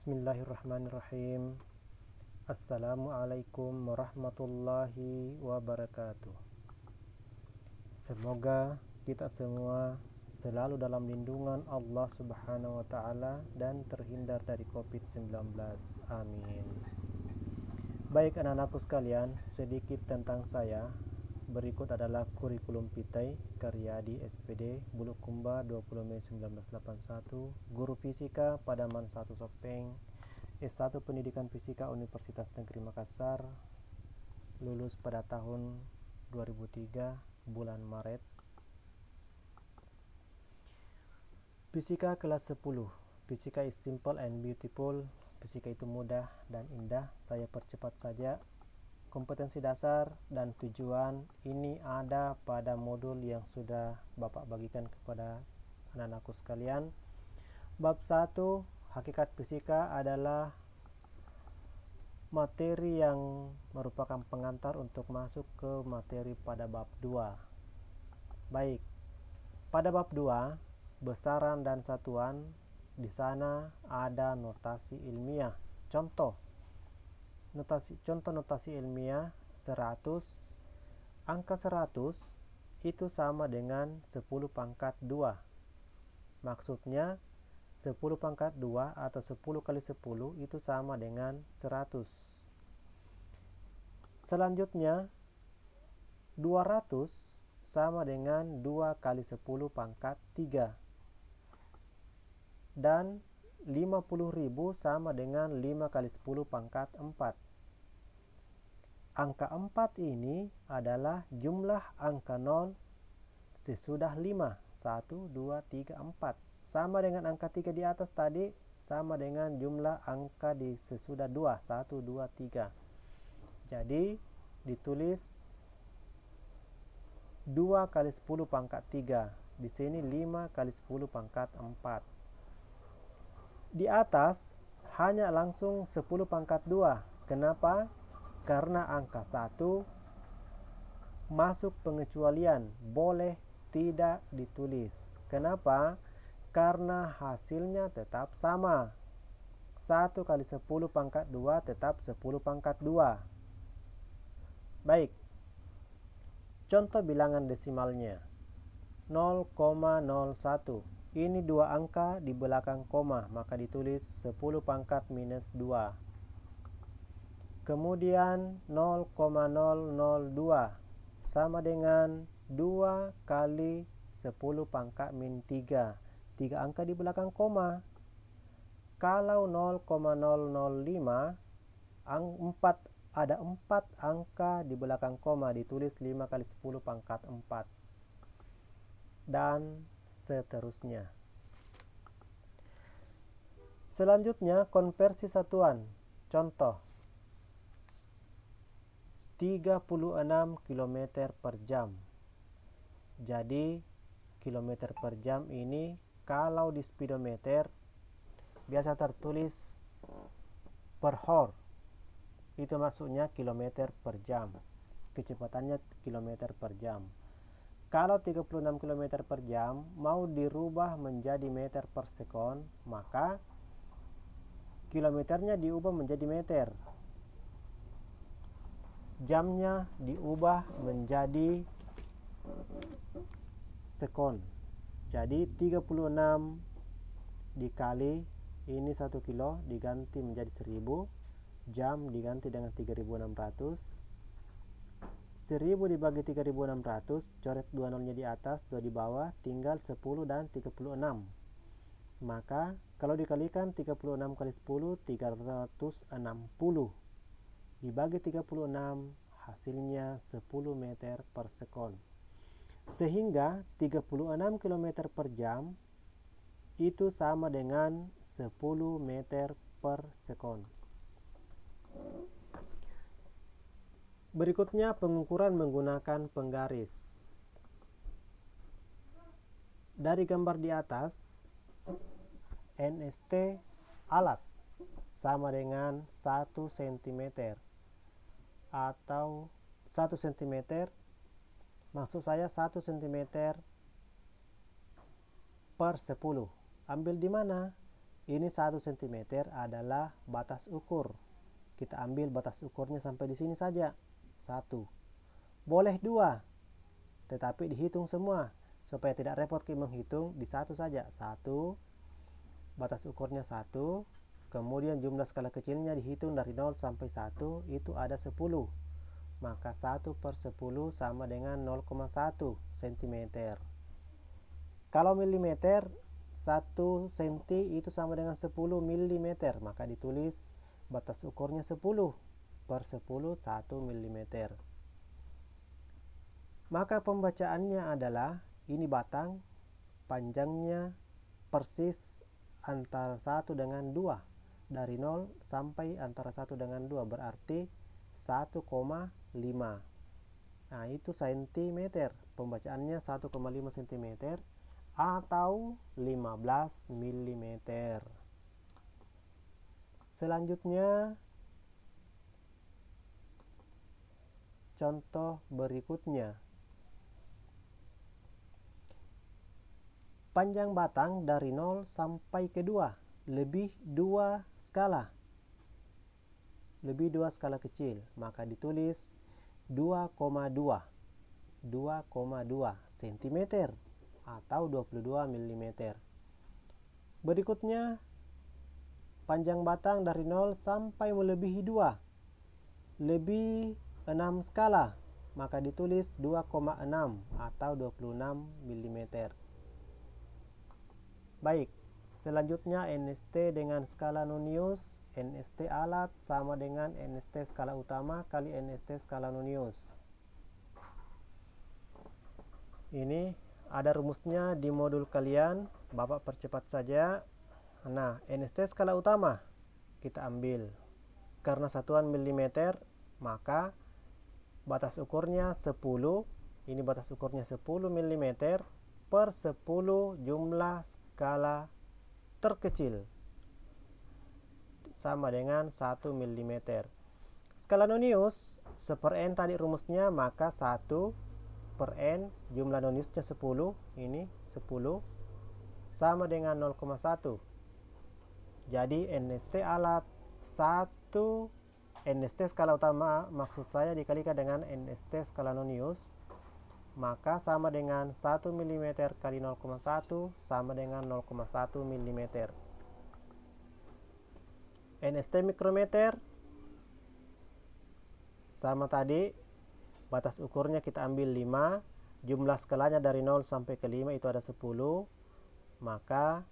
Bismillahirrahmanirrahim. Assalamualaikum warahmatullahi wabarakatuh. Semoga kita semua selalu dalam lindungan Allah Subhanahu wa taala dan terhindar dari COVID-19. Amin. Baik anak-anakku sekalian, sedikit tentang saya. Berikut adalah kurikulum Pitai Karyadi SPD Bulukumba 20 Mei 1981, guru fisika Padaman 1 Sopeng, S1 Pendidikan Fisika Universitas Negeri Makassar, lulus pada tahun 2003 bulan Maret. Fisika kelas 10. Fisika is simple and beautiful. Fisika itu mudah dan indah. Saya percepat saja. Kompetensi dasar dan tujuan ini ada pada modul yang sudah Bapak bagikan kepada anak-anakku sekalian. Bab 1, hakikat fisika adalah materi yang merupakan pengantar untuk masuk ke materi pada bab 2. Baik, pada bab 2, besaran dan satuan, di sana ada notasi ilmiah. Contoh notasi ilmiah 100. Angka 100 itu sama dengan 10 pangkat 2. Maksudnya 10 pangkat 2 atau 10 kali 10 itu sama dengan 100. Selanjutnya 200 sama dengan 2 kali 10 pangkat 3. Dan 50.000 sama dengan 5 kali 10 pangkat 4. Angka 4 ini adalah jumlah angka 0 sesudah 5. 1, 2, 3, 4. Sama dengan angka 3 di atas tadi, sama dengan jumlah angka di sesudah 2. 1, 2, 3. Jadi ditulis 2 kali 10 pangkat 3. Di sini 5 kali 10 pangkat 4. Di atas hanya langsung 10 pangkat 2. Kenapa? Karena angka 1 masuk pengecualian, boleh tidak ditulis. Kenapa? Karena hasilnya tetap sama. 1 kali 10 pangkat 2 tetap 10 pangkat 2. Baik, contoh bilangan desimalnya 0,01. Ini 2 angka di belakang koma, maka ditulis 10 pangkat minus 2. Kemudian 0,002 sama dengan 2 kali 10 pangkat min 3. 3 angka di belakang koma. Kalau 0,005, ada 4 angka di belakang koma, ditulis 5 kali 10 pangkat 4. Dan seterusnya. Selanjutnya konversi satuan. Contoh 36 km per jam. Jadi kilometer per jam ini kalau di speedometer biasa tertulis per hour. Itu maksudnya kilometer per jam. Kecepatannya kilometer per jam. Kalau 36 km per jam mau dirubah menjadi meter per sekon, maka kilometernya diubah menjadi meter. Jamnya diubah menjadi sekon. Jadi 36 dikali ini 1 kilo diganti menjadi 1000. Jam diganti dengan 3600. 1000 dibagi 3600, coret 2 nolnya di atas, 2 di bawah, tinggal 10 dan 36. Maka kalau dikalikan 36 kali 10, 360. Dibagi 36, hasilnya 10 meter per sekon. Sehingga 36 km per jam itu sama dengan 10 meter per sekon. Berikutnya pengukuran menggunakan penggaris. Dari gambar di atas, NST alat sama dengan 1 cm atau 1 cm, maksud saya 1 cm per 10. Ambil di mana? ini 1 cm adalah batas ukur. Kita ambil batas ukurnya sampai di sini saja. 1. Boleh 2, tetapi dihitung semua. Supaya tidak repot kita menghitung, di 1 saja. 1, batas ukurnya 1. Kemudian jumlah skala kecilnya dihitung dari 0 sampai 1, itu ada 10. Maka 1/10 sama dengan 0,1 cm. Kalau milimeter, 1 cm itu sama dengan 10 mm, maka ditulis batas ukurnya 10/10 1 mm. Maka pembacaannya adalah, ini batang, panjangnya persis antara 1 dengan 2. Dari 0 sampai antara 1 dengan 2, berarti 1,5. Nah, itu cm. Pembacaannya 1,5 cm atau 15 mm. Selanjutnya, contoh berikutnya. Panjang batang dari 0 sampai ke 2 lebih 2 skala. Lebih 2 skala kecil, maka ditulis 2,2 cm atau 22 mm. Berikutnya, panjang batang dari 0 sampai melebihi 2 lebih 6 skala, maka ditulis 2,6 atau 26 mm. Baik, selanjutnya NST dengan skala nonius. NST alat sama dengan NST skala utama kali NST skala nonius. Ini ada rumusnya di modul kalian, Bapak percepat saja. Nah, NST skala utama kita ambil. Karena satuan milimeter, maka batas ukurnya 10. Ini batas ukurnya 10 mm per 10 jumlah skala terkecil, sama dengan 1 mm. Skala nonius, 1/n tadi rumusnya, maka 1/n jumlah noniusnya 10, ini 10, sama dengan 0,1. Jadi NST alat 1, NST skala utama maksud saya dikalikan dengan NST skala nonius, maka sama dengan 1 mm kali 0,1 sama dengan 0,1 mm. NST mikrometer sama tadi, batas ukurnya kita ambil 5, jumlah skalanya dari 0 sampai ke 5 itu ada 10, maka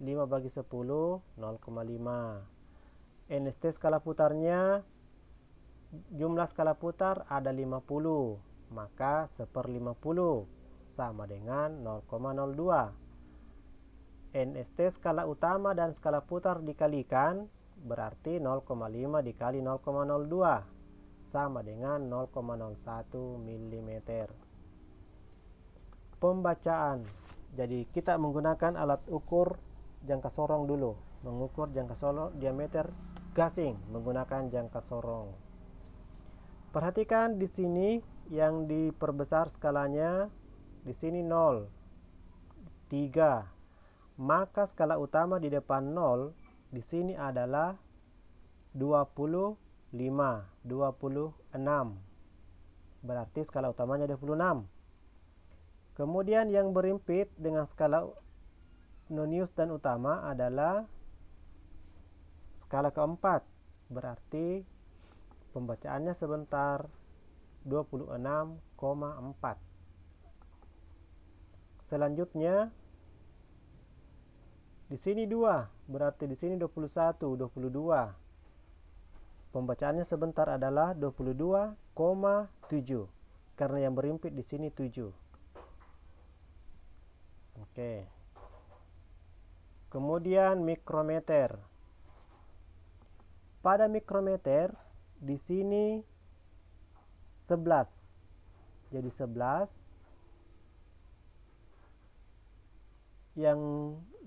5 bagi 10, 0,5. NST skala putarnya, jumlah skala putar ada 50, maka 1/50 sama dengan 0,02. NST skala utama dan skala putar dikalikan, berarti 0,5 dikali 0,02 sama dengan 0,01 mm. Pembacaan. Jadi kita menggunakan alat ukur jangka sorong dulu. Mengukur jangka sorong diameter gasing menggunakan jangka sorong. Perhatikan di sini yang diperbesar skalanya, di sini 0, 3. Maka skala utama di depan 0 di sini adalah 25, 26. Berarti skala utamanya 26. Kemudian yang berimpit dengan skala nonius dan utama adalah skala keempat. Berarti pembacaannya sebentar, 26,4. Selanjutnya di sini 2, berarti di sini 21, 22. Pembacaannya sebentar adalah 22,7 karena yang berimpit di sini 7. Oke. Kemudian mikrometer. Pada mikrometer di sini 11. Jadi 11. Yang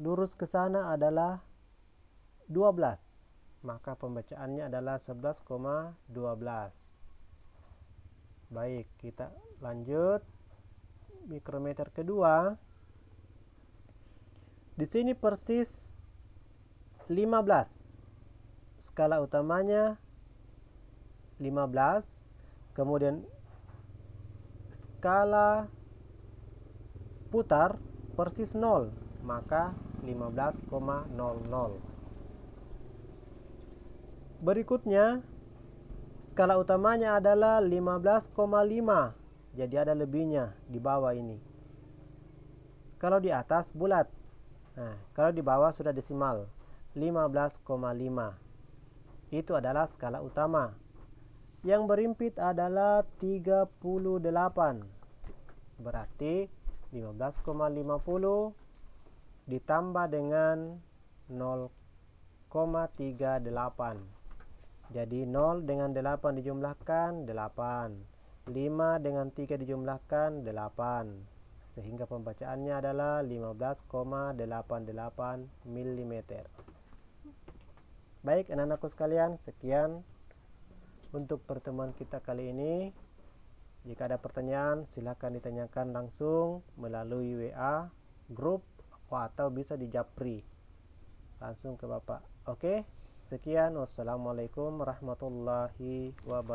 lurus ke sana adalah 12. Maka pembacaannya adalah 11,12. Baik, kita lanjut. Mikrometer kedua. Di sini persis 15. Skala utamanya 15. Kemudian skala putar persis 0, maka 15,00. Berikutnya skala utamanya adalah 15,5. Jadi ada lebihnya di bawah ini. Kalau di atas bulat. Nah, kalau di bawah sudah desimal. 15,5. Itu adalah skala utama. Yang berimpit adalah 38. Berarti 15,50 ditambah dengan 0,38. Jadi 0 dengan 8 dijumlahkan 8. 5 dengan 3 dijumlahkan 8. Sehingga pembacaannya adalah 15,88 mm. Baik anak-anakku sekalian, sekian untuk pertemuan kita kali ini. Jika ada pertanyaan silakan ditanyakan langsung melalui WA grup atau bisa di Japri langsung ke Bapak. Oke, sekian. Wassalamualaikum warahmatullahi wabarakatuh.